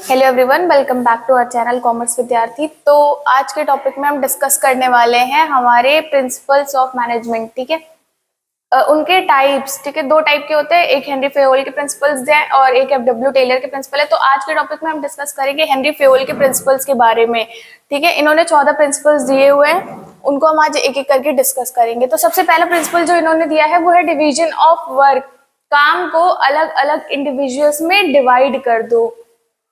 Hello everyone, welcome back to our channel commerce Vidyarthi. तो आज के टॉपिक में हम डिस्कस करने वाले हैं हमारे प्रिंसिपल्स ऑफ मैनेजमेंट। ठीक है, उनके टाइप्स। ठीक है, दो टाइप के होते हैं, एक हेनरी फेयोल के प्रिंसिपल्स हैं और एक एफ.डब्ल्यू. टेलर के प्रिंसिपल है। तो आज के टॉपिक में हम डिस्कस करेंगे हेनरी फेयोल के प्रिंसिपल्स के बारे में। ठीक है, इन्होंने 14 प्रिंसिपल्स दिए हुए हैं, उनको हम आज एक एक करके डिस्कस करेंगे। तो सबसे पहला प्रिंसिपल जो इन्होंने दिया है वो है डिवीजन ऑफ वर्क। काम को अलग अलग इंडिविजुअल्स में डिवाइड कर दो।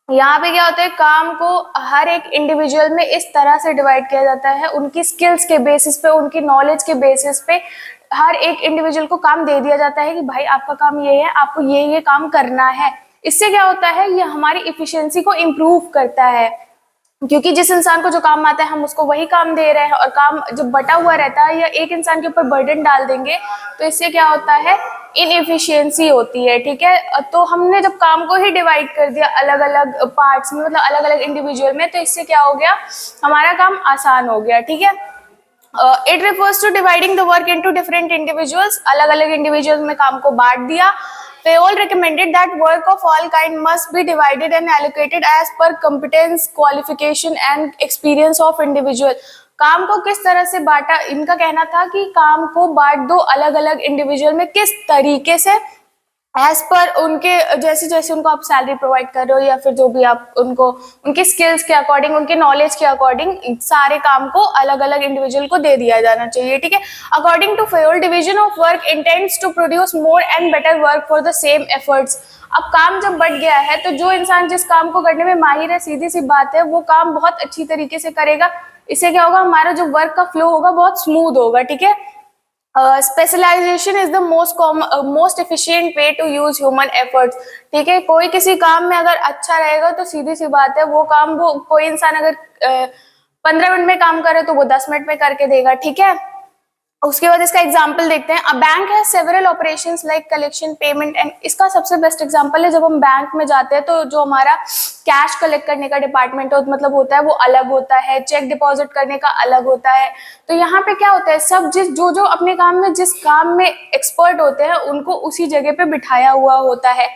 यहाँ पे क्या होता है, काम को हर एक इंडिविजुअल में इस तरह से डिवाइड किया जाता है, उनकी स्किल्स के बेसिस पे, उनकी नॉलेज के बेसिस पे हर एक इंडिविजुअल को काम दे दिया जाता है कि भाई आपका काम ये है, आपको ये काम करना है। इससे क्या होता है, ये हमारी इफिशिएंसी को इम्प्रूव करता है, क्योंकि जिस इंसान को जो काम आता है हम उसको वही काम दे रहे हैं। और काम जब बटा हुआ रहता है या एक इंसान के ऊपर बर्डन डाल देंगे तो इससे क्या होता है, इनएफिशिएंसी होती है। ठीक है, तो हमने जब काम को ही डिवाइड कर दिया अलग अलग पार्ट्स में, मतलब अलग अलग इंडिविजुअल में, तो इससे क्या हो गया, हमारा काम आसान हो गया। ठीक है, it refers to dividing the work into different individuals. अलग अलग इंडिविजुअल्स में काम को बांट दिया। Fayol recommended that work of all kind must be divided and allocated as per competence, qualification and experience of individual. काम को किस तरह से बांटा, इनका कहना था कि काम को बांट दो अलग अलग इंडिविजुअल में, किस तरीके से, एज पर उनके, जैसे जैसे उनको आप सैलरी प्रोवाइड कर रहे हो या फिर जो भी आप उनको उनके स्किल्स के अकॉर्डिंग, उनके नॉलेज के अकॉर्डिंग सारे काम को अलग अलग इंडिविजुअल को दे दिया जाना चाहिए। ठीक है, according to Fayol, division of work intends to produce more and better work for the same efforts. अब काम जब बढ़ गया है तो जो इंसान जिस काम को करने में माहिर है, सीधी सी बात है, वो काम बहुत अच्छी तरीके से करेगा। इससे क्या होगा, हमारा जो वर्क का फ्लो होगा बहुत स्मूथ होगा। ठीक है, specialisation is the most efficient way to use human efforts. ठीक है, कोई किसी काम में अगर अच्छा रहेगा तो सीधी सी बात है, वो काम वो कोई इंसान अगर 15 मिनट में काम करे तो वो 10 मिनट में करके देगा। ठीक है, उसके बाद इसका एग्जाम्पल देखते हैं। अ बैंक है several operations like collection, payment and. इसका सबसे बेस्ट एग्जांपल है, जब हम बैंक में जाते हैं तो जो हमारा कैश कलेक्ट करने का डिपार्टमेंट मतलब होता है वो अलग होता है, चेक डिपॉजिट करने का अलग होता है। तो यहाँ पे क्या होता है, सब जो जो अपने काम में जिस काम में एक्सपर्ट होते हैं उनको उसी जगह पे बिठाया हुआ होता है।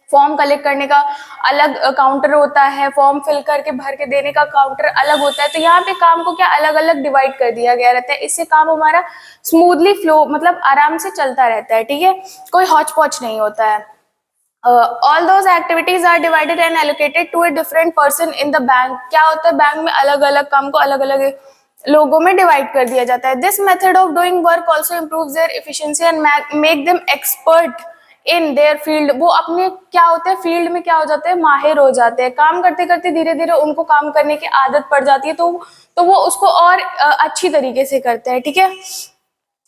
फॉर्म कलेक्ट करने का अलग काउंटर होता है, फॉर्म फिल करके भर के देने का काउंटर अलग होता है। तो यहाँ पे काम को क्या अलग अलग डिवाइड कर दिया गया रहता है। इससे काम हमारा स्मूथली फ्लो, मतलब आराम से चलता रहता है। ठीक है, कोई हौच पौच नहीं होता है। All those activities are divided and allocated to a different person in the bank. क्या होता है, बैंक में अलग अलग काम को अलग अलग लोगों में डिवाइड कर दिया जाता है। This method of doing work also improves their efficiency and make them expert in their field. वो अपने क्या होते हैं, फील्ड में क्या हो जाते हैं, माहिर हो जाते हैं। काम करते करते धीरे धीरे उनको काम करने की आदत पड़ जाती है, तो वो उसको और अच्छी तरीके से करते हैं। ठीक है,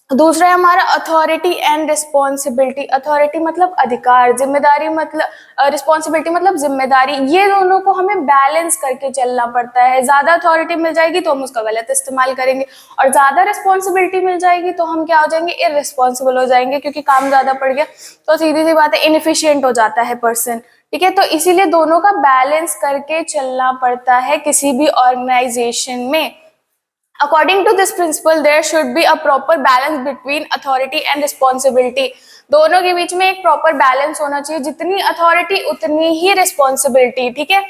दूसरा है हमारा अथॉरिटी एंड रिस्पॉन्सिबिलिटी। अथॉरिटी मतलब अधिकार, जिम्मेदारी मतलब रिस्पॉन्सिबिलिटी मतलब जिम्मेदारी। ये दोनों को हमें बैलेंस करके चलना पड़ता है। ज्यादा अथॉरिटी मिल जाएगी तो हम उसका गलत इस्तेमाल करेंगे, और ज्यादा रिस्पॉन्सिबिलिटी मिल जाएगी तो हम क्या हो जाएंगे, इररिस्पॉन्सिबल हो जाएंगे, क्योंकि काम ज्यादा पड़ गया तो सीधी सी बात है इनएफिशिएंट हो जाता है पर्सन। ठीक है, तो इसीलिए दोनों का बैलेंस करके चलना पड़ता है किसी भी ऑर्गेनाइजेशन में। According to this principle, there should be a proper balance between authority and responsibility. दोनों के बीच में एक प्रॉपर बैलेंस होना चाहिए, जितनी अथॉरिटी उतनी ही रिस्पॉन्सिबिलिटी। ठीक है,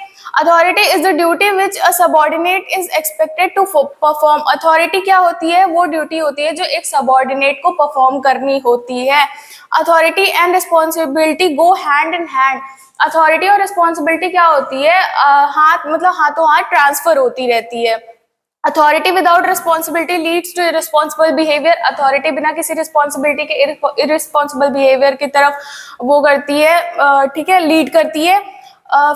authority is the duty which a subordinate is expected to perform. Authority क्या होती है, वो ड्यूटी होती है जो एक सबॉर्डिनेट को परफॉर्म करनी होती है। Authority and responsibility go hand in hand. Authority और रिस्पॉन्सिबिलिटी क्या होती है, हाथों हाथ ट्रांसफर होती रहती है। Authority without responsibility leads to irresponsible behaviour. Authority बिना किसी रिस्पॉन्सिबिलिटी के इररिस्पॉन्सिबल बिहेवियर की तरफ वो करती है, ठीक है, लीड करती है।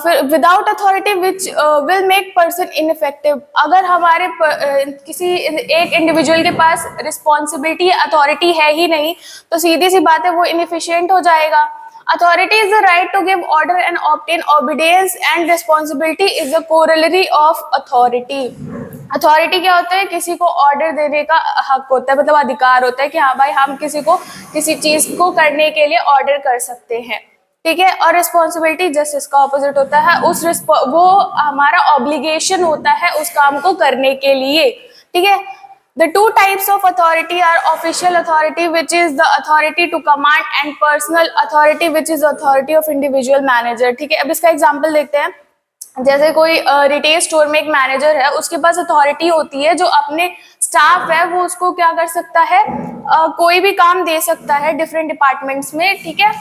फिर without authority which will make person ineffective. अगर हमारे किसी एक इंडिविजुअल के पास रिस्पॉन्सिबिलिटी अथॉरिटी है ही नहीं तो सीधी सी बात है वो इनएफिशिएंट हो जाएगा। Authority is the right to give order and obtain obedience, and responsibility is the corollary of authority. Authority क्या होता है, किसी को ऑर्डर देने का हक होता है, मतलब अधिकार होता है कि हाँ भाई हम किसी को किसी चीज को करने के लिए ऑर्डर कर सकते हैं। ठीक है, और रिस्पॉन्सिबिलिटी जस्ट इसका ऑपोजिट होता है, वो हमारा ऑब्लिगेशन होता है उस काम को करने के लिए। ठीक है, The two types of authority are official authority, which is the authority to command, and personal authority, which is authority of individual manager. ठीक है, अब इसका एग्जांपल देखते हैं। जैसे कोई रिटेल स्टोर में एक मैनेजर है, उसके पास अथॉरिटी होती है, जो अपने स्टाफ है वो उसको क्या कर सकता है, कोई भी काम दे सकता है डिफरेंट डिपार्टमेंट्स में, ठीक है।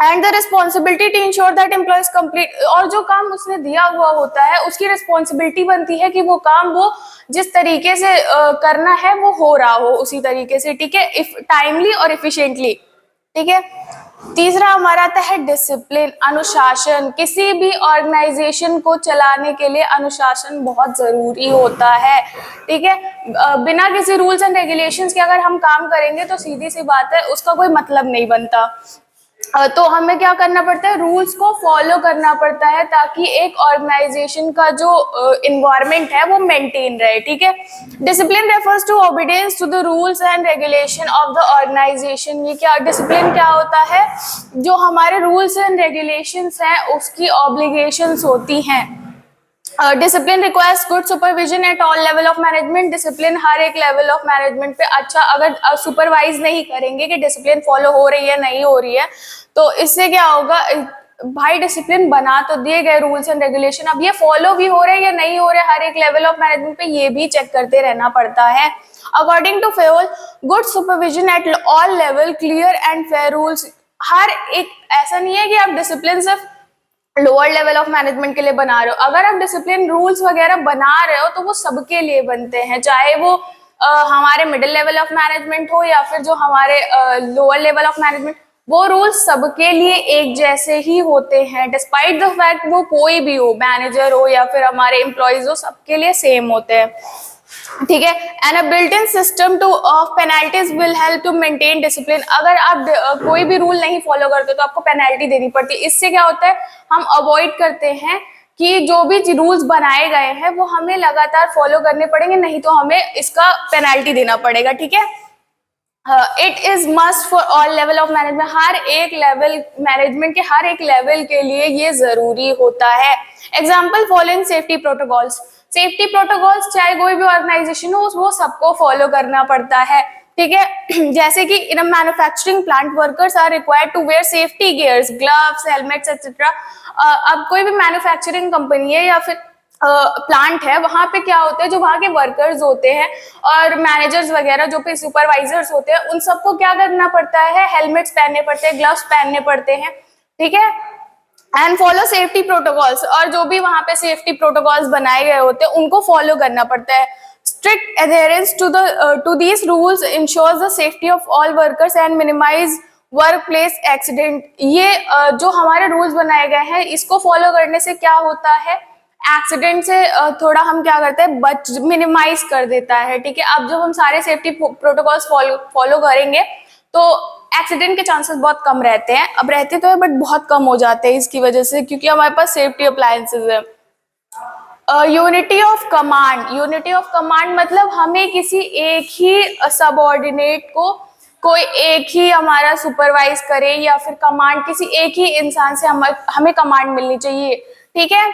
And the responsibility to ensure that employees complete, और जो काम उसने दिया हुआ होता है उसकी रिस्पॉन्सिबिलिटी बनती है कि वो काम वो जिस तरीके से करना है वो हो रहा हो उसी तरीके से, ठीक है, इफ टाइमली और इफिशिएंटली, ठीक है। तीसरा हमारा आता है डिसिप्लिन, अनुशासन। किसी भी ऑर्गेनाइजेशन को चलाने के लिए अनुशासन बहुत जरूरी होता है, ठीक है। बिना किसी रूल्स एंड रेगुलेशंस के अगर हम काम करेंगे तो सीधी सी बात है उसका कोई मतलब नहीं बनता। तो हमें क्या करना पड़ता है, रूल्स को फॉलो करना पड़ता है ताकि एक ऑर्गेनाइजेशन का जो इन्वायरमेंट है वो मेंटेन रहे, ठीक है। Discipline refers to obedience to the rules and regulation of the organisation. ये क्या डिसिप्लिन क्या होता है, जो हमारे रूल्स एंड रेगुलेशंस हैं उसकी ऑब्लिगेशंस होती हैं। Discipline requires good supervision at all level of management. Discipline हर एक लेवल ऑफ मैनेजमेंट पे अच्छा, अगर सुपरवाइज नहीं करेंगे कि डिसिप्लिन फॉलो हो रही है नहीं हो रही है, तो इससे क्या होगा, भाई डिसिप्लिन बना तो दिए गए रूल्स एंड रेगुलेशन, अब ये फॉलो भी हो रहे हैं या नहीं हो रहे, हर एक लेवल ऑफ मैनेजमेंट पे ये भी चेक करते रहना पड़ता है। According to Fayol good supervision at all level, clear and fair rules. हर एक, ऐसा नहीं है कि आप डिसिप्लिन सिर्फ लोअर लेवल ऑफ मैनेजमेंट के लिए बना रहे हो, अगर आप डिसिप्लिन रूल्स वगैरह बना रहे हो तो वो सबके लिए बनते हैं, चाहे वो हमारे मिडिल लेवल ऑफ मैनेजमेंट हो या फिर जो हमारे लोअर लेवल ऑफ मैनेजमेंट, वो रूल्स सबके लिए एक जैसे ही होते हैं, डिस्पाइट द फैक्ट वो कोई भी हो, मैनेजर हो या फिर हमारे एम्प्लॉयज हो, सबके लिए सेम होते हैं, ठीक है। And a built in system to of penalties will help to maintain discipline. अगर आप कोई भी रूल नहीं फॉलो करते तो आपको पेनल्टी देनी पड़ती है। इससे क्या होता है, हम अवॉइड करते हैं कि जो भी रूल्स बनाए गए हैं वो हमें लगातार फॉलो करने पड़ेंगे, नहीं तो हमें इसका पेनल्टी देना पड़ेगा, ठीक है। It is must for all level of management. हर एक लेवल, मैनेजमेंट के हर एक लेवल के लिए ये जरूरी होता है। Example following safety protocols. Safety protocols चाहे कोई भी ऑर्गेनाइजेशन हो वो सबको फॉलो करना पड़ता है, ठीक है। जैसे कि in a manufacturing plant workers are required to wear safety gears, gloves, helmets etcetera. अब कोई भी मैन्युफैक्चरिंग कंपनी है या फिर प्लांट है, वहां पे क्या होता है, जो वहां के वर्कर्स होते हैं और मैनेजर्स वगैरह जो पे सुपरवाइजर्स होते हैं, उन सबको क्या करना पड़ता है, हेलमेट्स पहनने पड़ते हैं, ग्लव्स पहनने पड़ते हैं, ठीक है। एंड फॉलो सेफ्टी प्रोटोकॉल्स, और जो भी वहां पे सेफ्टी प्रोटोकॉल्स बनाए गए होते हैं उनको फॉलो करना पड़ता है। Strict adherence to these rules ensures the safety of all workers and minimise work place accident. ये जो हमारे रूल्स बनाए गए हैं इसको फॉलो करने से क्या होता है, एक्सीडेंट से थोड़ा हम क्या करते हैं, मिनिमाइज कर देता है, ठीक है। अब जब हम सारे सेफ्टी प्रोटोकॉल्स फॉलो करेंगे तो एक्सीडेंट के चांसेस बहुत कम रहते हैं, अब रहते तो है बट बहुत कम हो जाते हैं इसकी वजह से, क्योंकि हमारे पास सेफ्टी अप्लायंसेस है। Unity of command. Unity of command मतलब हमें किसी एक ही सबऑर्डिनेट को, कोई एक ही हमारा सुपरवाइज करे या फिर कमांड, किसी एक ही इंसान से हमें कमांड मिलनी चाहिए, ठीक है।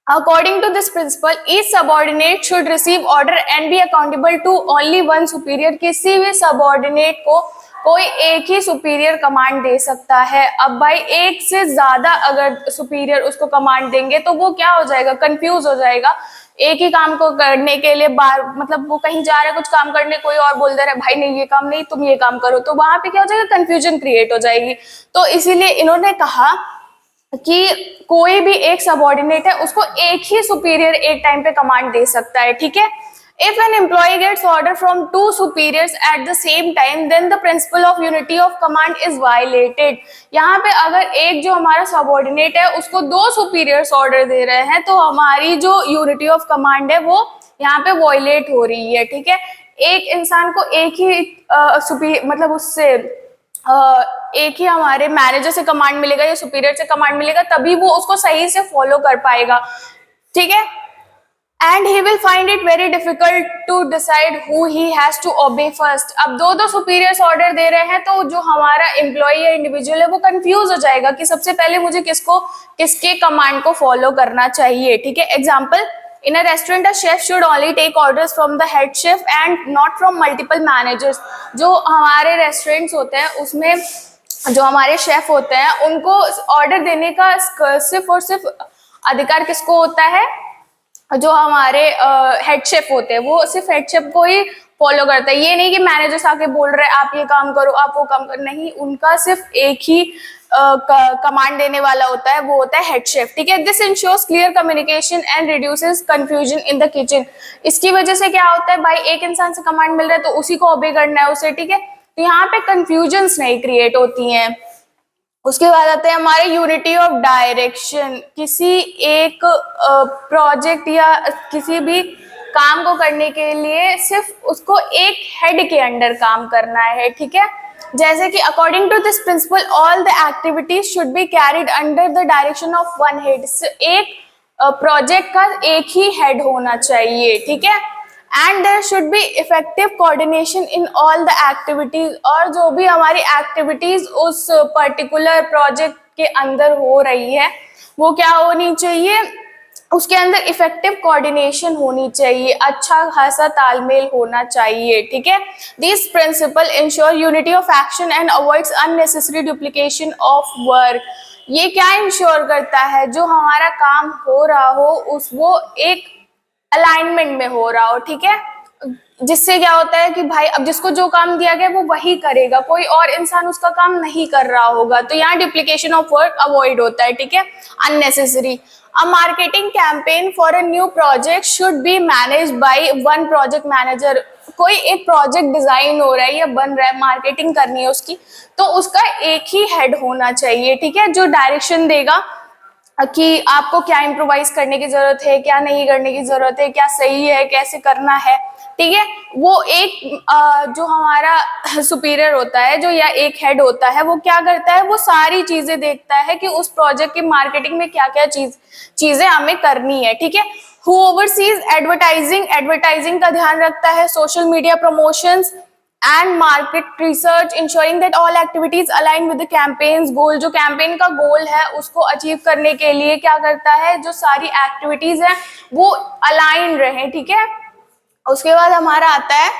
According to this principle, each subordinate should receive order and be accountable to only one superior. किसी भी subordinate को कोई एक ही सुपीरियर कमांड दे सकता है। अब भाई एक से ज्यादा अगर सुपीरियर उसको कमांड देंगे तो वो क्या हो जाएगा, कंफ्यूज हो जाएगा। एक ही काम को करने के लिए बार, मतलब वो कहीं जा रहा है कुछ काम करने, कोई और बोल दे रहा है भाई नहीं ये काम नहीं तुम ये काम करो, तो वहां पे क्या हो जाएगा, कंफ्यूजन क्रिएट हो जाएगी। तो इसीलिए इन्होंने कहा कि कोई भी एक सबऑर्डिनेट है उसको एक ही सुपीरियर एक टाइम पे कमांड दे सकता है, ठीक है। If an employee gets order from two superiors at the same time, then the principle of unity of command is violated. यहाँ पे अगर एक जो हमारा सबऑर्डिनेट है उसको दो सुपीरियर्स ऑर्डर दे रहे हैं तो हमारी जो यूनिटी ऑफ कमांड है वो यहाँ पे वॉयलेट हो रही है, ठीक है। एक इंसान को एक ही मतलब उससे एक ही हमारे मैनेजर से कमांड मिलेगा या सुपीरियर से कमांड मिलेगा, तभी वो उसको सही से फॉलो कर पाएगा, ठीक है। And he will find it very difficult to decide who he has to obey first. अब दो सुपीरियर्स ऑर्डर दे रहे हैं तो जो हमारा एम्प्लॉय या इंडिविजुअल है वो कंफ्यूज हो जाएगा कि सबसे पहले मुझे किसके कमांड को फॉलो करना चाहिए, ठीक है। Example, in a restaurant a chef should only take orders from the head chef and not from multiple managers। जो हमारे रेस्टोरेंट्स होते हैं उसमें जो हमारे शेफ होते हैं उनको ऑर्डर देने का सिर्फ और सिर्फ अधिकार किसको होता है? जो हमारे हेड शेफ होते हैं वो सिर्फ हेड शेफ को ही फॉलो करता है। ये नहीं कि मैनेजर्स आके बोल रहे हैं आप ये काम करो, आप वो काम करो, नहीं, उनका सिर्फ एक ही कमांड देने वाला होता है, वो होता है हेड शेफ, ठीक है। This ensures clear communication and reduces confusion in the kitchen. इसकी वजह से क्या होता है भाई, एक इंसान से कमांड मिल रहा है तो उसी को ओबे करना है उसे, ठीक है। तो यहाँ पे कंफ्यूजन्स नहीं क्रिएट होती हैं। उसके बाद आते हैं हमारे यूनिटी ऑफ डायरेक्शन। किसी एक प्रोजेक्ट या किसी भी काम को करने के लिए सिर्फ उसको एक हेड के अंडर काम करना है, ठीक है। जैसे कि according to this principle all the activities should be carried under the direction of one head. एक प्रोजेक्ट का एक ही हेड होना चाहिए, ठीक है। And there should be effective coordination in all the activities. और जो भी हमारी एक्टिविटीज उस पर्टिकुलर प्रोजेक्ट के अंदर हो रही है वो क्या होनी चाहिए, उसके अंदर इफेक्टिव कोऑर्डिनेशन होनी चाहिए, अच्छा खासा तालमेल होना चाहिए, ठीक है। This principle ensure unity of action and avoids unnecessary duplication of work. ये क्या इंश्योर करता है, जो हमारा काम हो रहा हो उस वो एक अलाइनमेंट में हो रहा हो, ठीक है। जिससे क्या होता है कि भाई अब जिसको जो काम दिया गया वो वही करेगा, कोई और इंसान उसका काम नहीं कर रहा होगा, तो यहाँ डुप्लीकेशन ऑफ वर्क अवॉइड होता है, ठीक है, unnecessary. A marketing campaign for a new project should be manage by one project manager. कोई एक प्रोजेक्ट डिजाइन हो रहा है या बन रहा है, मार्केटिंग करनी है उसकी, तो उसका एक ही हेड होना चाहिए, ठीक है, जो डायरेक्शन देगा कि आपको क्या इम्प्रोवाइज करने की जरूरत है, क्या नहीं करने की जरूरत है, क्या सही है, कैसे करना है, ठीक है। वो एक जो हमारा सुपीरियर होता है, जो या एक हेड होता है, वो क्या करता है, वो सारी चीजें देखता है कि उस प्रोजेक्ट की मार्केटिंग में क्या क्या चीजें हमें करनी है, ठीक है। हु ओवरसीज एडवर्टाइजिंग, एडवर्टाइजिंग का ध्यान रखता है, social media promotions and market research, insuring that all activities align with the campaign's goal. जो कैंपेन का गोल है उसको अचीव करने के लिए क्या करता है, जो सारी एक्टिविटीज है वो अलाइन रहे, ठीक है। उसके बाद हमारा आता है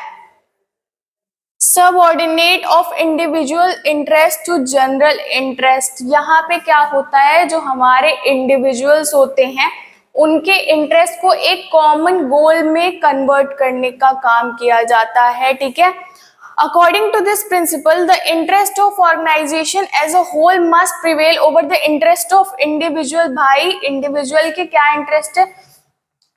subordinate of individual interest to general interest. यहाँ पे क्या होता है, जो हमारे इंडिविजुअल्स होते हैं उनके इंटरेस्ट को एक कॉमन गोल में कन्वर्ट करने का काम किया जाता है, ठीक है। According to this principle, the interest of organization as a whole must prevail over the interest of individual। भाई इंडिविजुअल के क्या इंटरेस्ट है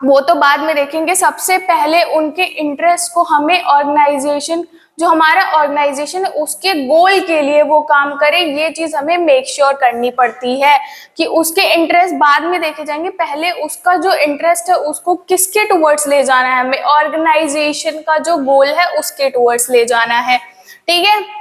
वो तो बाद में देखेंगे, सबसे पहले उनके इंटरेस्ट को हमें ऑर्गेनाइजेशन, जो हमारा ऑर्गेनाइजेशन है उसके गोल के लिए वो काम करे, ये चीज हमें मेक श्योर करनी पड़ती है कि उसके इंटरेस्ट बाद में देखे जाएंगे, पहले उसका जो इंटरेस्ट है उसको किसके टुवर्ड्स ले जाना है, हमें ऑर्गेनाइजेशन का जो गोल है उसके टुवर्ड्स ले जाना है, ठीक है।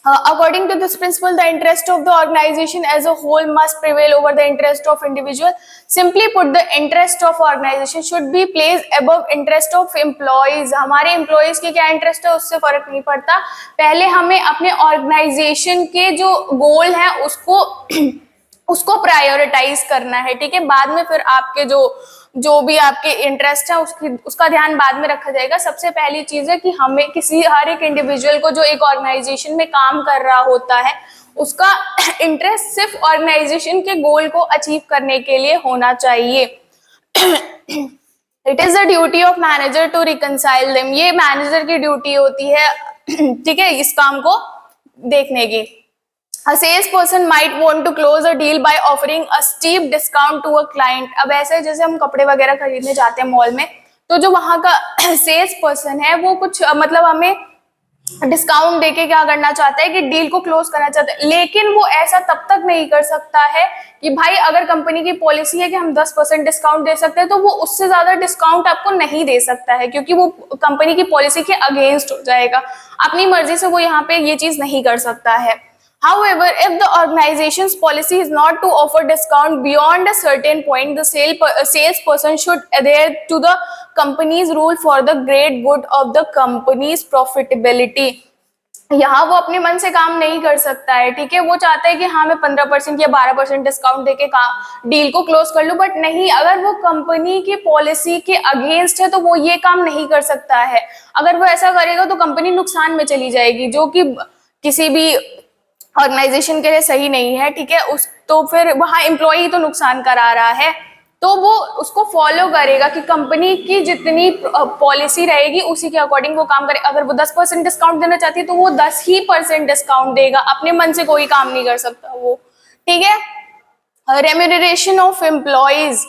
According to this principle, the interest of the organization as a whole must prevail over the interest of individual. Simply put, the interest of organization should be placed above interest of employees। हमारे employees की क्या interest है उससे फर्क नहीं पड़ता, पहले हमें अपने organization के जो goal है उसको प्रायोरिटाइज करना है, ठीक है। बाद में फिर आपके जो भी आपके इंटरेस्ट है उसका ध्यान बाद में रखा जाएगा। सबसे पहली चीज है कि हमें हर एक इंडिविजुअल को जो एक ऑर्गेनाइजेशन में काम कर रहा होता है उसका इंटरेस्ट सिर्फ ऑर्गेनाइजेशन के गोल को अचीव करने के लिए होना चाहिए। It is the duty of manager to reconcile them. ये मैनेजर की ड्यूटी होती है, ठीक है, इस काम को देखने की। A salesperson might want to close a deal by offering a steep discount to a client। अब ऐसे जैसे हम कपड़े वगैरह खरीदने जाते हैं मॉल में, तो जो वहां का सेल्स पर्सन है वो कुछ मतलब हमें डिस्काउंट देके क्या करना चाहता है कि डील को क्लोज करना चाहता है, लेकिन वो ऐसा तब तक नहीं कर सकता है कि भाई अगर कंपनी की पॉलिसी है कि हम 10% डिस्काउंट दे सकते हैं तो वो उससे ज्यादा डिस्काउंट आपको नहीं दे सकता है, क्योंकि वो कंपनी की पॉलिसी के अगेंस्ट हो जाएगा। अपनी मर्जी से वो यहाँ पे ये चीज नहीं कर सकता है। However, if the organization's policy is not to offer discount beyond a certain point, the salesperson should adhere to the company's rule for the great good of the company's profitability। यहाँ वो अपने मन से काम नहीं कर सकता है, ठीक है। वो चाहता है कि हाँ मैं 15% या 12% डिस्काउंट देके काम डील को क्लोज कर लूं, बट नहीं, अगर वो कंपनी की पॉलिसी के अगेंस्ट है तो वो ये काम नहीं कर सकता है। अगर वो ऐसा करेगा तो कंपनी नुकसान में चली जाएगी, जो कि किसी भी ऑर्गेनाइजेशन के लिए सही नहीं है, ठीक है। उस तो फिर वहां एम्प्लॉई तो नुकसान करा रहा है, तो वो उसको फॉलो करेगा कि कंपनी की जितनी पॉलिसी रहेगी उसी के अकॉर्डिंग वो काम करे। अगर वो 10% डिस्काउंट देना चाहती है तो वो 10% डिस्काउंट देगा, अपने मन से कोई काम नहीं कर सकता वो, ठीक है। रेम्यूनरेशन ऑफ एम्प्लॉयज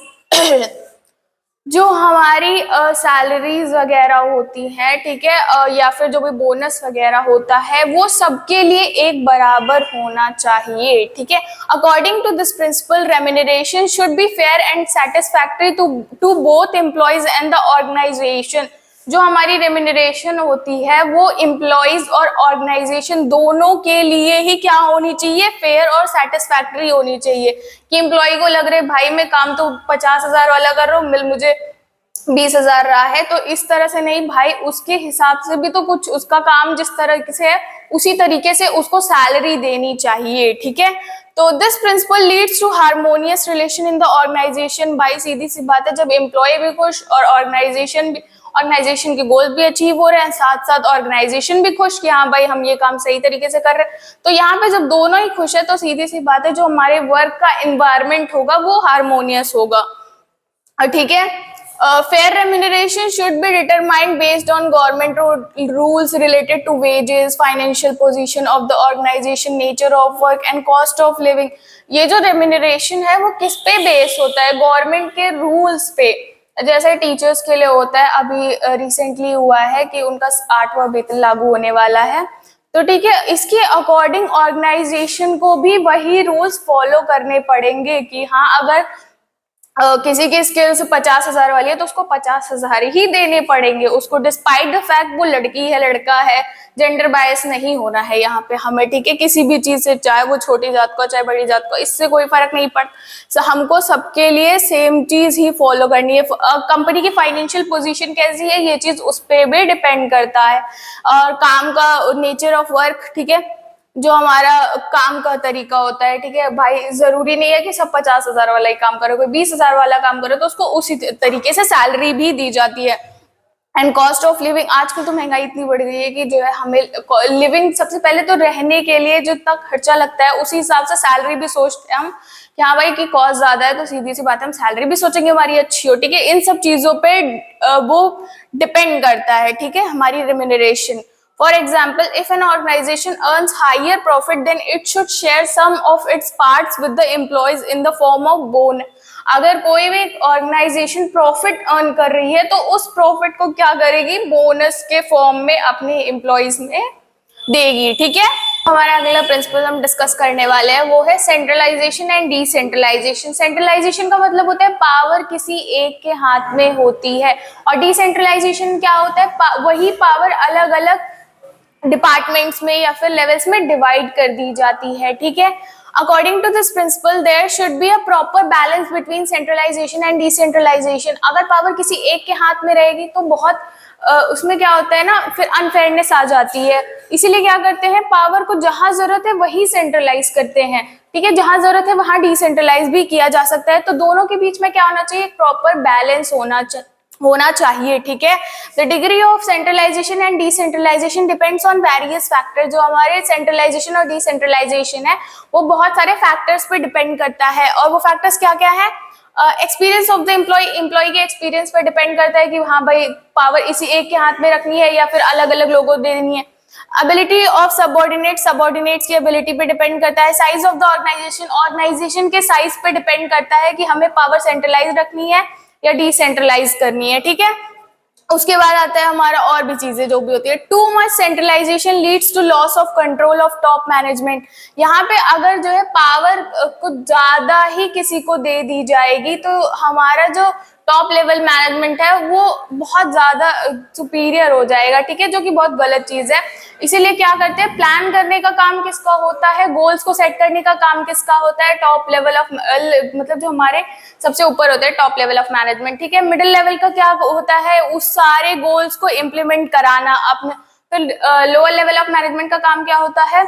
जो हमारी सैलरीज वगैरह होती हैं, ठीक है, या फिर जो भी बोनस वगैरह होता है वो सबके लिए एक बराबर होना चाहिए, ठीक है। According to this principle remuneration should be fair and satisfactory to both employees and the organisation. जो हमारी रेम्यूनरेशन होती है वो एम्प्लॉयज और ऑर्गेनाइजेशन दोनों के लिए ही क्या होनी चाहिए, फेयर और सेटिस्फैक्टरी होनी चाहिए। कि एम्प्लॉय को लग रहा है भाई मैं काम तो 50,000 वाला कर रहा हूँ, मिल मुझे 20,000 रहा है, तो इस तरह से नहीं भाई, उसके हिसाब से भी तो कुछ उसका काम जिस तरह से है उसी तरीके से उसको सैलरी देनी चाहिए, ठीक है। तो this principle leads to harmonious relation in the organisation. भाई सीधी सी बात है, जब एम्प्लॉय भी खुश और ऑर्गेनाइजेशन के गोल भी अचीव हो रहे हैं, साथ साथ ऑर्गेनाइजेशन भी खुश कि हाँ भाई हम ये काम सही तरीके से कर रहे हैं, तो यहाँ पे जब दोनों ही खुश है तो सीधी सी बात है जो हमारे वर्क का एनवायरनमेंट होगा वो हार्मोनियस होगा, ठीक है। Fair remuneration should be determined based on government rules related to wages, financial position of the organization, nature of work and cost of living। ये जो remuneration है वो किस पे बेस होता है, गवर्नमेंट के रूल्स पे। जैसे टीचर्स के लिए होता है, अभी रिसेंटली हुआ है कि उनका 8वां वेतन लागू होने वाला है, तो ठीक है, इसके अकॉर्डिंग ऑर्गेनाइजेशन को भी वही रूल्स फॉलो करने पड़ेंगे कि हाँ अगर किसी की स्किल्स 50,000 वाली है तो उसको 50,000 ही देने पड़ेंगे उसको, डिस्पाइट द फैक्ट वो लड़की है लड़का है। जेंडर बायस नहीं होना है यहाँ पे हमें, ठीक है, किसी भी चीज से, चाहे वो छोटी जात को चाहे बड़ी जात को, इससे कोई फर्क नहीं पड़ता। हमको सबके लिए सेम चीज ही फॉलो करनी है। कंपनी की फाइनेंशियल पोजीशन कैसी है ये चीज उस पर भी डिपेंड करता है, और काम का नेचर ऑफ वर्क, ठीक है, जो हमारा काम का तरीका होता है, ठीक है भाई, जरूरी नहीं है कि सब 50,000 वाला ही काम करे, कोई 20,000 वाला काम करे तो उसको उसी तरीके से सैलरी भी दी जाती है। एंड कॉस्ट ऑफ लिविंग, आजकल तो महंगाई इतनी बढ़ गई है कि जो है हमें लिविंग, सबसे पहले तो रहने के लिए जो तक खर्चा लगता है उसी हिसाब से सैलरी भी सोचते हैं हम कि हाँ भाई की कॉस्ट ज्यादा है तो सीधी सी बात है हम सैलरी भी सोचेंगे हमारी अच्छी हो, ठीक है। इन सब चीजों पे वो डिपेंड करता है, ठीक है, हमारी remuneration. For example, if an organization earns higher profit, then it should share some of its parts with the employees in the form of bonus। अगर कोई भी ऑर्गेनाइजेशन प्रॉफिट अर्न कर रही है तो उस प्रॉफिट को क्या करेगी, बोनस के फॉर्म में अपने एम्प्लॉयज में देगी, ठीक है। हमारा अगला प्रिंसिपल हम डिस्कस करने वाले हैं वो है सेंट्रलाइजेशन एंड डिसेंट्रलाइजेशन। सेंट्रलाइजेशन का मतलब होता है पावर किसी एक के हाथ में होती है, और डिसेंट्रलाइजेशन क्या होता है, वही पावर अलग अलग डिपार्टमेंट्स में या फिर लेवल्स में डिवाइड कर दी जाती है, ठीक है। According to this principle there should be a proper balance between centralisation and decentralisation. अगर पावर किसी एक के हाथ में रहेगी तो बहुत उसमें क्या होता है ना, फिर अनफेयरनेस आ जाती है। इसीलिए क्या करते हैं, पावर को जहां जरूरत है वही सेंट्रलाइज करते हैं, ठीक है, जहां जरूरत है वहां डिसेंट्रलाइज भी किया जा सकता है। तो दोनों के बीच में क्या होना चाहिए, प्रॉपर बैलेंस होना चाहिए, ठीक है। The degree of centralisation and decentralisation depends on various factor. जो हमारे सेंट्रलाइजेशन और डिसेंट्रलाइजेशन है वो बहुत सारे फैक्टर्स पे डिपेंड करता है, और वो फैक्टर्स क्या क्या है, एक्सपीरियंस ऑफ द एम्प्लॉय के एक्सपीरियंस पे डिपेंड करता है कि हाँ भाई पावर इसी एक के हाथ में रखनी है या फिर अलग अलग लोगों को देनी है। एबिलिटी ऑफ सबऑर्डिनेट्स की एबिलिटी पे डिपेंड करता है। साइज ऑफ द ऑर्गेनाइजेशन के साइज पे डिपेंड करता है कि हमें पावर सेंट्रलाइज रखनी है या डिसेंट्रलाइज करनी है, ठीक है। उसके बाद आता है हमारा और भी चीजें जो भी होती है। Too much centralisation leads to loss of control of top management. यहाँ पे अगर जो है पावर कुछ ज्यादा ही किसी को दे दी जाएगी तो हमारा जो टॉप लेवल मैनेजमेंट है वो बहुत ज्यादा सुपीरियर हो जाएगा, ठीक है, जो कि बहुत गलत चीज है। इसीलिए क्या करते हैं, प्लान करने का काम किसका होता है, गोल्स को सेट करने का काम किसका होता है, टॉप लेवल ऑफ मतलब जो हमारे सबसे ऊपर होता है टॉप लेवल ऑफ मैनेजमेंट, ठीक है। मिडिल लेवल का क्या होता है, उस सारे गोल्स को इम्प्लीमेंट कराना अपने। तो लोअर लेवल ऑफ मैनेजमेंट का काम क्या होता है,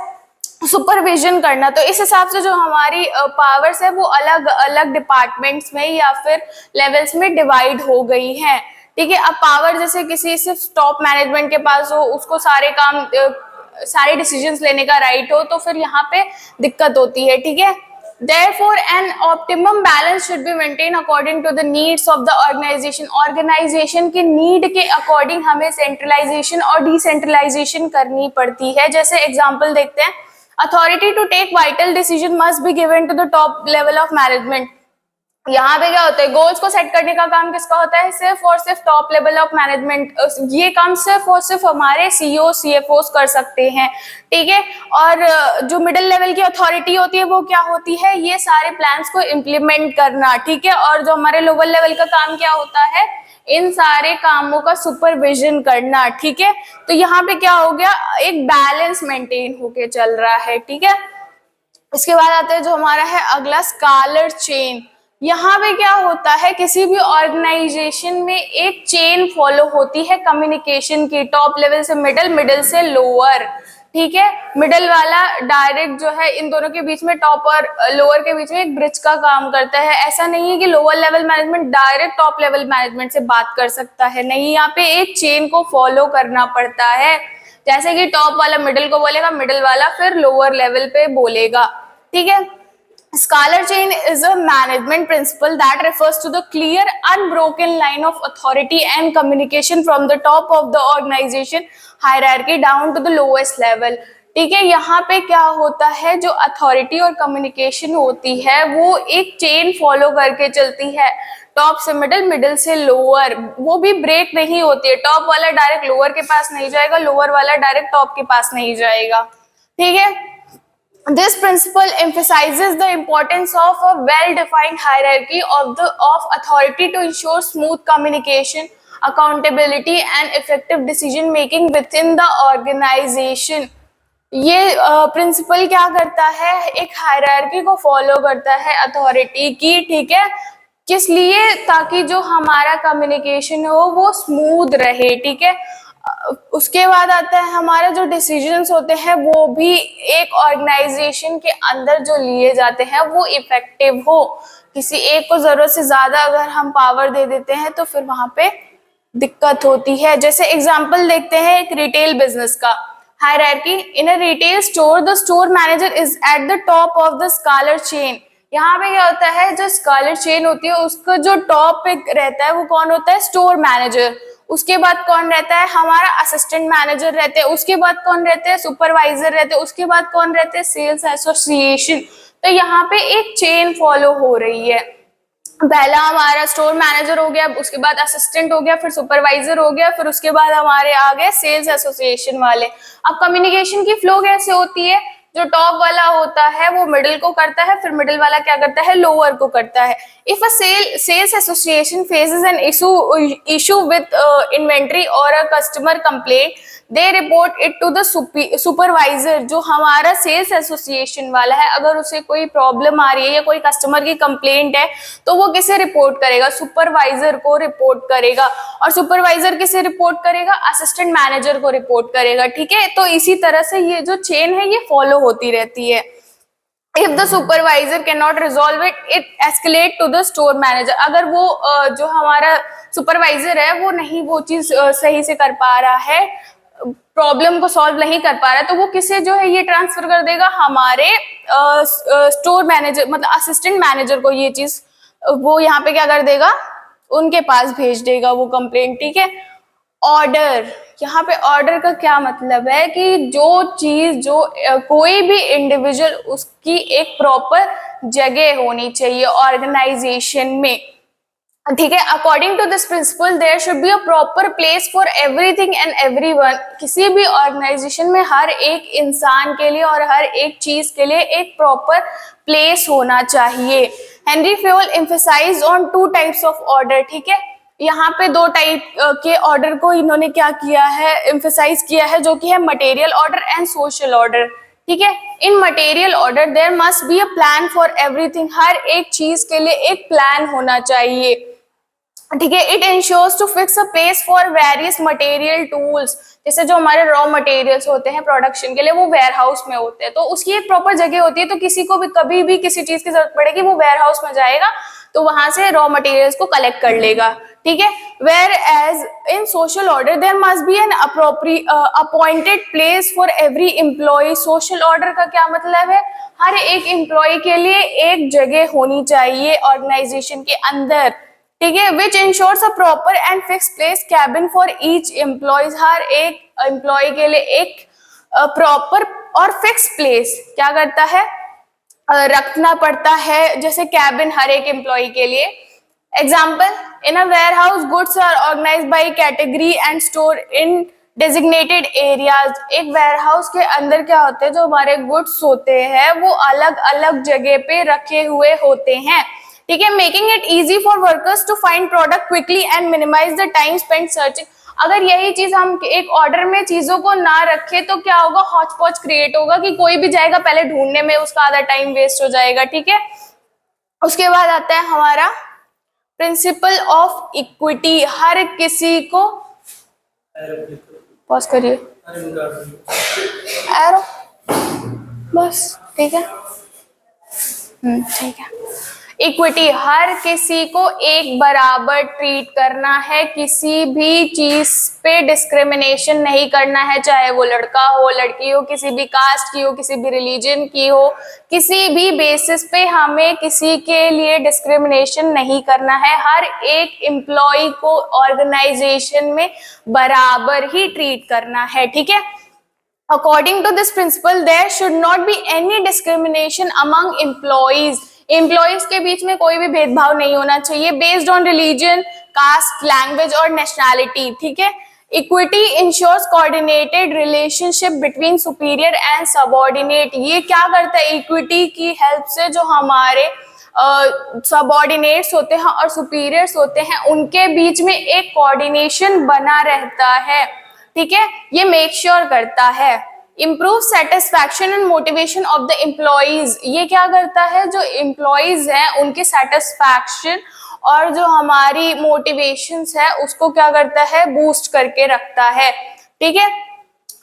सुपरविजन करना। तो इस हिसाब से जो हमारी पावर्स है वो अलग अलग डिपार्टमेंट्स में या फिर लेवल्स में डिवाइड हो गई हैं, ठीक है। अब पावर जैसे किसी सिर्फ टॉप मैनेजमेंट के पास हो, उसको सारे काम सारे डिसीजंस लेने का राइट हो, तो फिर यहाँ पे दिक्कत होती है, ठीक है। Therefore, an optimum balance should be maintained according to the needs of the organization. Organization के need के according हमें centralization और decentralization करनी पड़ती है. जैसे example देखते हैं, authority to take vital decision must be given to the top level of management. यहाँ पे क्या होता है, गोल्स को सेट करने का काम किसका होता है, सिर्फ और सिर्फ टॉप लेवल ऑफ मैनेजमेंट. ये काम सिर्फ और सिर्फ हमारे सीईओ सीएफओ कर सकते हैं, ठीक है. और जो मिडिल लेवल की अथॉरिटी होती है वो क्या होती है, ये सारे प्लान्स को इम्प्लीमेंट करना, ठीक है. और जो हमारे लोअर लेवल का काम क्या होता है, इन सारे कामों का सुपरविजन करना, ठीक है. तो यहाँ पे क्या हो गया, एक बैलेंस मेंटेन होके चल रहा है, ठीक है. इसके बाद आते हैं जो हमारा है अगला, स्कालर चेन. यहाँ पे क्या होता है, किसी भी ऑर्गेनाइजेशन में एक चेन फॉलो होती है कम्युनिकेशन की, टॉप लेवल से मिडिल, मिडिल से लोअर, ठीक है. मिडिल वाला डायरेक्ट जो है इन दोनों के बीच में, टॉप और लोअर के बीच में एक ब्रिज का काम करता है. ऐसा नहीं है कि lower level management direct top level management से बात कर सकता है, नहीं. यहाँ पे एक चेन को फॉलो करना पड़ता है. जैसे कि टॉप वाला मिडिल को बोलेगा, मिडिल वाला फिर लोअर लेवल पे बोलेगा, ठीक है. Scholar chain is a management principle that refers to the clear, unbroken line of authority and communication from the top of the organization hierarchy down to the lowest level. ठीक है, यहाँ पे क्या होता है, जो अथॉरिटी और कम्युनिकेशन होती है वो एक चेन फॉलो करके चलती है, टॉप से मिडिल, मिडिल से लोअर. वो भी ब्रेक नहीं होती है, टॉप वाला डायरेक्ट लोअर के पास नहीं जाएगा, लोअर वाला डायरेक्ट टॉप के पास नहीं जाएगा, ठीक है. This principle emphasizes the importance of a well-defined hierarchy of authority to ensure smooth communication, accountability, and effective decision making within the organization. ये प्रिंसिपल क्या करता है, एक हायरार्की को फॉलो करता है अथॉरिटी की, ठीक है. किस लिए, ताकि जो हमारा कम्युनिकेशन हो वो स्मूथ रहे, ठीक है. उसके बाद आता है हमारा जो डिसीजंस होते हैं वो भी एक ऑर्गेनाइजेशन के अंदर जो लिए जाते हैं वो इफेक्टिव हो. किसी एक को जरूरत से ज्यादा अगर हम पावर दे देते हैं तो फिर वहां पे दिक्कत होती है. जैसे एग्जांपल देखते हैं एक रिटेल बिजनेस का, hierarchy. In a retail store the store manager is at the top of the scholar chain. यहाँ पे क्या होता है, जो स्कॉलर चेन होती है उसका जो टॉप पे रहता है वो कौन होता है, स्टोर मैनेजर. उसके बाद कौन रहता है, हमारा असिस्टेंट मैनेजर रहते हैं. उसके बाद कौन रहते हैं, सुपरवाइजर रहते हैं. उसके बाद कौन रहते हैं, सेल्स एसोसिएशन. तो यहाँ पे एक चेन फॉलो हो रही है. पहला हमारा स्टोर मैनेजर हो गया, उसके बाद असिस्टेंट हो गया, फिर सुपरवाइजर हो गया, फिर उसके बाद हमारे आ गए सेल्स एसोसिएशन वाले. अब कम्युनिकेशन की फ्लो कैसे होती है, जो टॉप वाला होता है वो मिडिल को करता है, फिर मिडिल वाला क्या करता है, लोअर को करता है. If a sales association faces an issue with inventory और a customer complaint, they report it to the supervisor. जो हमारा सेल्स एसोसिएशन वाला है, अगर उसे कोई प्रॉब्लम आ रही है या कोई कस्टमर की कंप्लेंट है तो वो किसे रिपोर्ट करेगा, सुपरवाइजर को रिपोर्ट करेगा. और सुपरवाइजर किसे रिपोर्ट करेगा, असिस्टेंट मैनेजर को रिपोर्ट करेगा, ठीक है. तो इसी तरह से ये जो चेन है ये फॉलो होती रहती है. If the supervisor cannot resolve it, it escalate to the store manager. अगर वो जो हमारा सुपरवाइजर है वो नहीं वो चीज सही से कर पा रहा है, प्रॉब्लम को सॉल्व नहीं कर पा रहा है, तो वो किसे जो है ये ट्रांसफर कर देगा, हमारे स्टोर मैनेजर मतलब असिस्टेंट मैनेजर को. ये चीज वो यहाँ पे क्या कर देगा, उनके पास भेज देगा वो कंप्लेंट, ठीक है. ऑर्डर, यहाँ पे ऑर्डर का क्या मतलब है कि जो चीज जो कोई भी इंडिविजुअल उसकी एक प्रॉपर जगह होनी चाहिए ऑर्गेनाइजेशन में, ठीक है. According to this principle there should be a proper place for everything and everyone. किसी भी ऑर्गेनाइजेशन में हर एक इंसान के लिए और हर एक चीज के लिए एक प्रॉपर प्लेस होना चाहिए. Henri Fayol emphasized on 2 types of order, ठीक है. यहाँ पे 2 टाइप के ऑर्डर को इन्होंने क्या किया है, एम्फसाइज किया है, जो कि है material order and social order, ठीक है. In material order there must be a plan for everything. हर एक चीज के लिए एक प्लान होना चाहिए, ठीक है. It ensures to fix a place for various material tools. जैसे जो हमारे रॉ मटेरियल्स होते हैं प्रोडक्शन के लिए वो वेयर हाउस में होते हैं, तो उसकी एक प्रॉपर जगह होती है. तो किसी को भी कभी भी किसी चीज की जरूरत पड़ेगी वो वेयर हाउस में जाएगा तो वहां से रॉ मटेरियल्स को कलेक्ट कर लेगा, ठीक है. Whereas in social order there must be an appointed place for every employee. Social order का क्या मतलब है, हर एक एम्प्लॉय के लिए एक जगह होनी चाहिए ऑर्गेनाइजेशन के अंदर, ठीक है, which ensures a proper and fix place cabin for each employees. हर एक एम्प्लॉय के लिए एक प्रॉपर और फिक्स प्लेस क्या करता है, रखना पड़ता है, जैसे कैबिन हर एक एम्प्लॉय के लिए। Example, in a warehouse goods are organise by category and store in designated areas. एक वेयर हाउस के अंदर क्या होते हैं, जो हमारे गुड्स होते हैं वो अलग अलग जगह पे रखे हुए होते हैं, ठीक है, making it easy for workers to find product quickly and minimise the time spend searching. अगर यही चीज हम एक ऑर्डर में चीजों को ना रखे तो क्या होगा, हॉच पॉच क्रिएट होगा कि कोई भी जाएगा पहले ढूंढने में, उसका आधा टाइम वेस्ट हो जाएगा, ठीक है। उसके बाद आता है हमारा प्रिंसिपल ऑफ इक्विटी। हर किसी को, पॉज करिए, एरो, बस ठीक है, ठीक है। इक्विटी, हर किसी को एक बराबर ट्रीट करना है, किसी भी चीज पे डिस्क्रिमिनेशन नहीं करना है, चाहे वो लड़का हो, लड़की हो, किसी भी कास्ट की हो, किसी भी रिलीजन की हो, किसी भी बेसिस पे हमें किसी के लिए डिस्क्रिमिनेशन नहीं करना है। हर एक एम्प्लॉय को ऑर्गेनाइजेशन में बराबर ही ट्रीट करना है, ठीक है। According to this principle, there should not be any discrimination among employees. Employees के बीच में कोई भी भेदभाव नहीं होना चाहिए based on religion, caste, language और nationality, ठीक है। Equity ensures coordinated relationship between superior and subordinate. ये क्या करता है, इक्विटी की हेल्प से जो हमारे सबऑर्डिनेट्स होते हैं और सुपीरियर्स होते हैं उनके बीच में एक कोऑर्डिनेशन बना रहता है, ठीक है, ये मेक श्योर करता है। Improve satisfaction and motivation of the employees. ये क्या करता है, जो एम्प्लॉइज हैं उनकी सेटिस्फैक्शन और जो हमारी मोटिवेशंस है उसको क्या करता है, बूस्ट करके रखता है, ठीक है।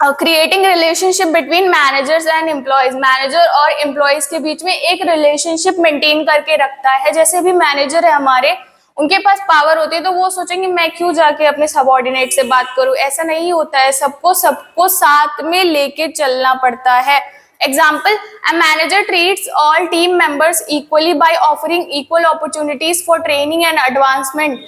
Creating relationship between managers and employees. Manager और एम्प्लॉयज के बीच में एक रिलेशनशिप मेंटेन करके रखता है। जैसे भी मैनेजर है हमारे, उनके पास पावर होती है तो वो सोचेंगे मैं क्यों जाके अपने सबऑर्डिनेट से बात करूं, ऐसा नहीं होता है, सबको साथ में लेके चलना पड़ता है। Example, a manager treats all team members equally by offering equal opportunities for training and advancement.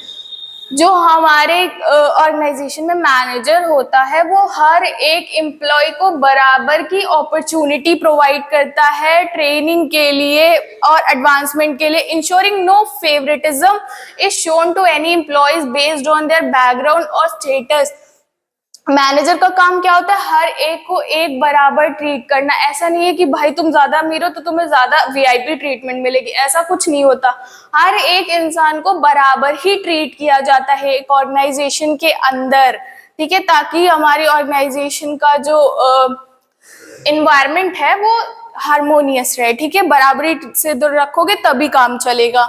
जो हमारे ऑर्गेनाइजेशन में मैनेजर होता है वो हर एक एम्प्लॉय को बराबर की अपॉर्चुनिटी प्रोवाइड करता है ट्रेनिंग के लिए और एडवांसमेंट के लिए। Ensuring no favouritism is shown to any employees based on their background और स्टेटस। मैनेजर का काम क्या होता है, हर एक को एक बराबर ट्रीट करना। ऐसा नहीं है कि भाई तुम ज्यादा अमीर हो तो तुम्हें ज्यादा वीआईपी ट्रीटमेंट मिलेगी, ऐसा कुछ नहीं होता। हर एक इंसान को बराबर ही ट्रीट किया जाता है एक ऑर्गेनाइजेशन के अंदर, ठीक है, ताकि हमारी ऑर्गेनाइजेशन का जो एनवायरनमेंट है वो हार्मोनियस रहे, ठीक है। बराबरी से दूर रखोगे तभी काम चलेगा।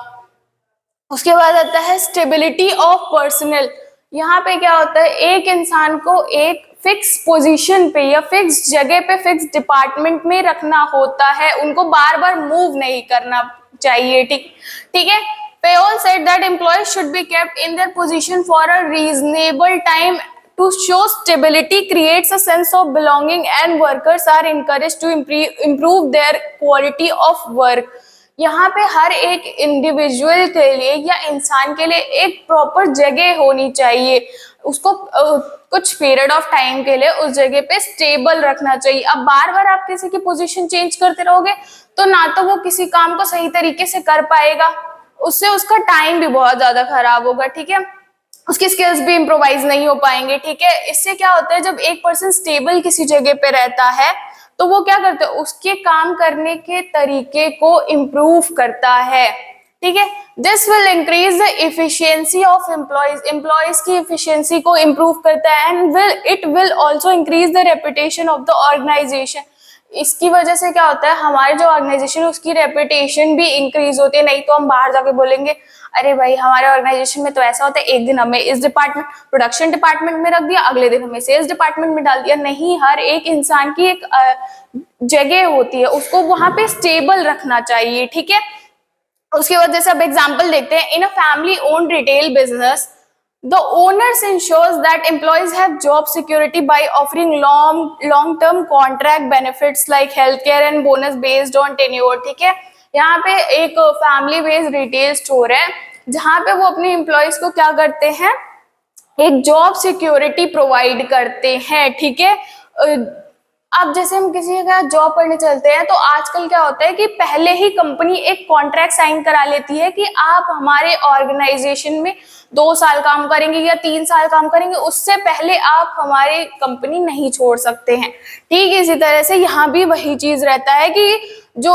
उसके बाद आता है स्टेबिलिटी ऑफ पर्सनल। यहाँ पे क्या होता है, एक इंसान को एक फिक्स पोजीशन पे या फिक्स जगह पे फिक्स डिपार्टमेंट में रखना होता है, उनको बार बार मूव नहीं करना चाहिए, ठीक है। Payol said that employees should be kept in their position for a reasonable time to show stability creates a sense of belonging and workers are encouraged to improve their quality of work. यहाँ पे हर एक individual के लिए या इंसान के लिए एक प्रॉपर जगह होनी चाहिए, उसको कुछ पीरियड ऑफ टाइम के लिए उस जगह पे स्टेबल रखना चाहिए। अब बार बार आप किसी की पोजीशन चेंज करते रहोगे तो ना तो वो किसी काम को सही तरीके से कर पाएगा, उससे उसका टाइम भी बहुत ज्यादा खराब होगा, ठीक है, उसकी स्किल्स भी इम्प्रोवाइज नहीं हो पाएंगे, ठीक है। इससे क्या होता है, जब एक पर्सन स्टेबल किसी जगह पे रहता है तो वो क्या करता है, उसके काम करने के तरीके को इम्प्रूव करता है, ठीक है। This will increase the efficiency of employees की इफिशियंसी को इम्प्रूव करता है and it will also increase the reputation of the organisation. इसकी वजह से क्या होता है, हमारे जो ऑर्गेनाइजेशन है उसकी रेपुटेशन भी इंक्रीज होती है। नहीं तो हम बाहर जाके बोलेंगे अरे भाई हमारे ऑर्गेनाइजेशन में तो ऐसा होता है, एक दिन हमें इस डिपार्टमेंट प्रोडक्शन डिपार्टमेंट में रख दिया, अगले दिन हमें सेल्स डिपार्टमेंट में डाल दिया। नहीं, हर एक इंसान की एक जगह होती है, उसको वहां पे स्टेबल रखना चाहिए, ठीक है। उसके बाद जैसे अब एग्जांपल देखते हैं, in a family owned retail business The owners ensures that employees have job security by offering long-term contract benefits like healthcare and bonus based on tenure. ठीक है, यहाँ पे एक फैमिली बेस्ड रिटेल स्टोर है जहाँ पे वो अपने एम्प्लॉयज को क्या करते हैं, एक जॉब सिक्योरिटी प्रोवाइड करते हैं। ठीक है, अब जैसे हम किसी का जॉब करने चलते हैं तो आजकल क्या होता है कि पहले ही कंपनी एक कॉन्ट्रैक्ट साइन करा लेती है कि आप हमारे ऑर्गेनाइजेशन में 2 साल काम करेंगे या 3 साल काम करेंगे, उससे पहले आप हमारी कंपनी नहीं छोड़ सकते हैं। ठीक, इसी तरह से यहाँ भी वही चीज रहता है कि जो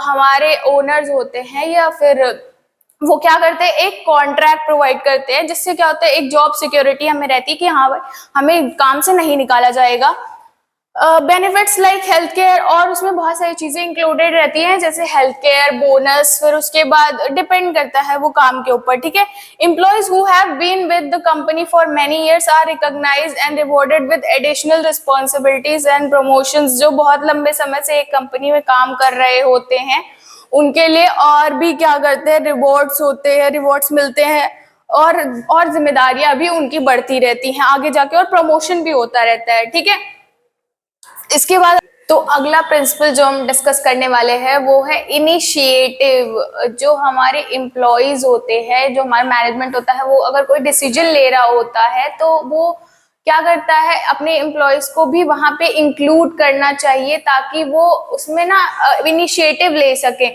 हमारे ओनर्स होते हैं या फिर वो क्या करते हैं, एक कॉन्ट्रैक्ट प्रोवाइड करते हैं जिससे क्या होता है, एक जॉब सिक्योरिटी हमें रहती है कि हाँ भाई हमें काम से नहीं निकाला जाएगा। बेनिफिट्स लाइक हेल्थ केयर, और उसमें बहुत सारी चीजें इंक्लूडेड रहती हैं जैसे हेल्थ केयर, बोनस, फिर उसके बाद डिपेंड करता है वो काम के ऊपर। ठीक है, employees who have been with the company for many years are recognised and rewarded with additional responsibilities and promotions. जो बहुत लंबे समय से एक कंपनी में काम कर रहे होते हैं उनके लिए और भी क्या करते हैं, रिवॉर्ड्स होते हैं, रिवॉर्ड्स मिलते हैं और जिम्मेदारियां भी उनकी बढ़ती रहती हैं आगे जाके, और प्रमोशन भी होता रहता है। ठीक है, इसके बाद तो अगला प्रिंसिपल जो हम डिस्कस करने वाले हैं वो है इनिशिएटिव। जो हमारे एम्प्लॉयज होते हैं, जो हमारा मैनेजमेंट होता है, वो अगर कोई डिसीजन ले रहा होता है तो वो क्या करता है, अपने एम्प्लॉयज को भी वहां पे इंक्लूड करना चाहिए ताकि वो उसमें ना इनिशिएटिव ले सके,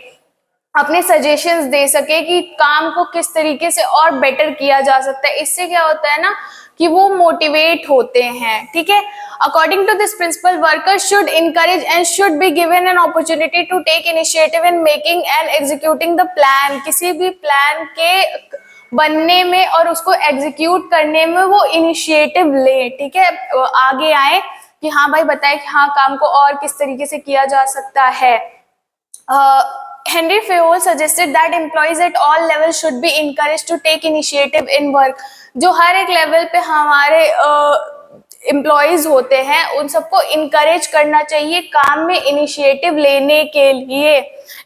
अपने सजेशंस दे सके कि काम को किस तरीके से और बेटर किया जा सकता है। इससे क्या होता है ना कि वो मोटिवेट होते हैं। ठीक है, according to this principle workers should encourage and should be given an opportunity to take initiative in making and executing the plan. किसी भी प्लान के बनने में और उसको एग्जीक्यूट करने में वो इनिशिएटिव ले। ठीक है, आगे आए कि हाँ भाई बताए कि हाँ काम को और किस तरीके से किया जा सकता है। Henry Fayol suggested that employees at all levels should be encouraged to take initiative in work। जो हर एक लेवल पे हमारे एम्प्लॉयज होते हैं उन सबको इनकरेज करना चाहिए काम में इनिशिएटिव लेने के लिए।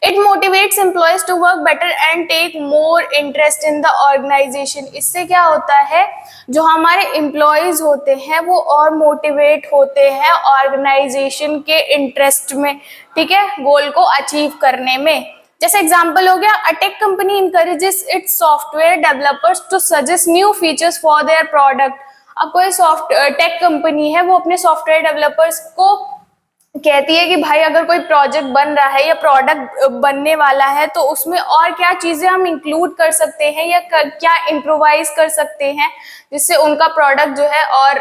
It motivates employees to work better and take more interest in the organisation. इससे क्या होता है, जो हमारे एम्प्लॉयज होते हैं वो और मोटिवेट होते हैं ऑर्गेनाइजेशन के इंटरेस्ट में। ठीक है, गोल को अचीव करने में। जैसे एग्जांपल हो गया, a tech company encourages its software developers to suggest new features for their product. अब कोई टेक कंपनी है, वो अपने सॉफ्टवेयर डेवलपर्स को कहती है कि भाई अगर कोई प्रोजेक्ट बन रहा है या प्रोडक्ट बनने वाला है तो उसमें और क्या चीजें हम इंक्लूड कर सकते हैं या क्या इम्प्रोवाइज कर सकते हैं जिससे उनका प्रोडक्ट जो है और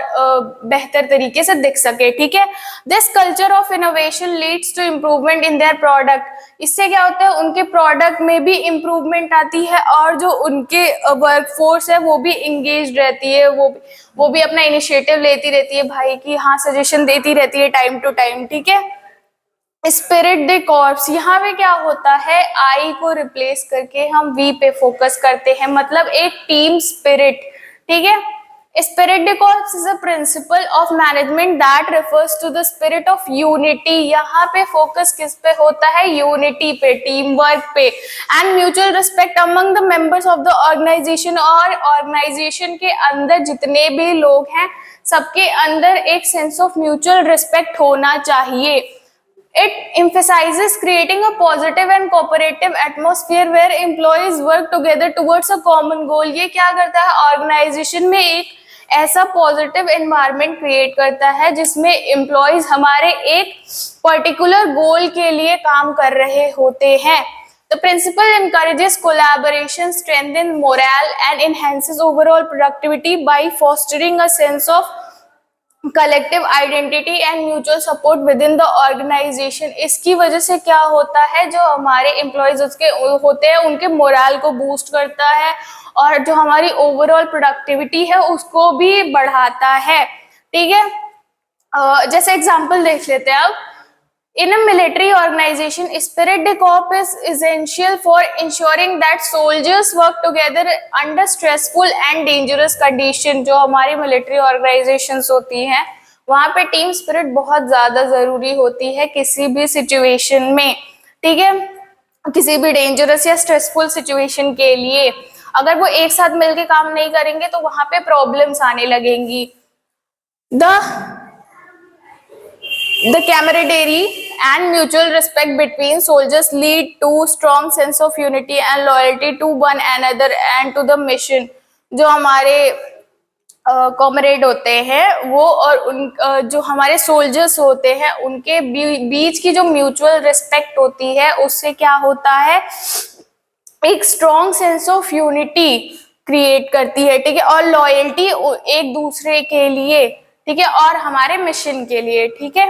बेहतर तरीके से दिख सके। ठीक है, this culture of innovation leads to improvement in their product. इससे क्या होता है, उनके प्रोडक्ट में भी इम्प्रूवमेंट आती है और जो उनके वर्कफोर्स है वो भी इंगेज रहती है, वो भी अपना इनिशिएटिव लेती रहती है भाई कि हाँ सजेशन देती रहती है टाइम टू टाइम। ठीक है, स्पिरिट द कॉर्प्स, यहाँ पे क्या होता है, आई को रिप्लेस करके हम वी पे फोकस करते हैं, मतलब एक टीम स्पिरिट। ठीक है, spirit de corps is a principle of management that refers to the spirit of unity. यहाँ पे फोकस किस पे होता है, यूनिटी पे, टीम वर्क पे, and mutual respect among the members of the organisation. और ऑर्गेनाइजेशन के अंदर जितने भी लोग हैं सबके अंदर एक सेंस ऑफ म्यूचुअल रिस्पेक्ट होना चाहिए। It emphasizes creating a positive and cooperative atmosphere where employees work together towards a common goal। ये क्या करता है, ऑर्गेनाइजेशन में एक ऐसा पॉजिटिव एनवायरनमेंट क्रिएट करता है जिसमें एम्प्लॉयज हमारे एक पर्टिकुलर गोल के लिए काम कर रहे होते हैं। The principle encourages collaboration, strengthens morale and enhances overall productivity by fostering a sense of collective identity and mutual support within the organisation. इसकी वजह से क्या होता है, जो हमारे एम्प्लॉयज उसके होते हैं उनके मोरल को बूस्ट करता है और जो हमारी ओवरऑल प्रोडक्टिविटी है उसको भी बढ़ाता है। ठीक है, जैसे एग्जांपल देख लेते हैं अब। In a military organization, spirit de corps is essential for ensuring that soldiers work together under stressful and dangerous condition। जो हमारी मिलिट्री ऑर्गेनाइजेशंस होती हैं वहाँ पे टीम स्पिरिट बहुत ज्यादा जरूरी होती है किसी भी सिचुएशन में। ठीक है, किसी भी डेंजरस या स्ट्रेसफुल सिचुएशन के लिए। अगर वो एक साथ मिलके काम नहीं करेंगे तो वहां पे प्रॉब्लम्स आने लगेंगी। The camaraderie and mutual respect between soldiers lead to strong sense of unity and loyalty to one another and to the mission। जो हमारे कॉमरेड होते हैं वो और उन जो हमारे सोल्जर्स होते हैं उनके बीच की जो म्यूचुअल रिस्पेक्ट होती है उससे क्या होता है, एक strong sense of unity create करती है, ठीक है, और लॉयल्टी एक दूसरे के लिए, ठीक है, और हमारे मिशन के लिए, ठीक है।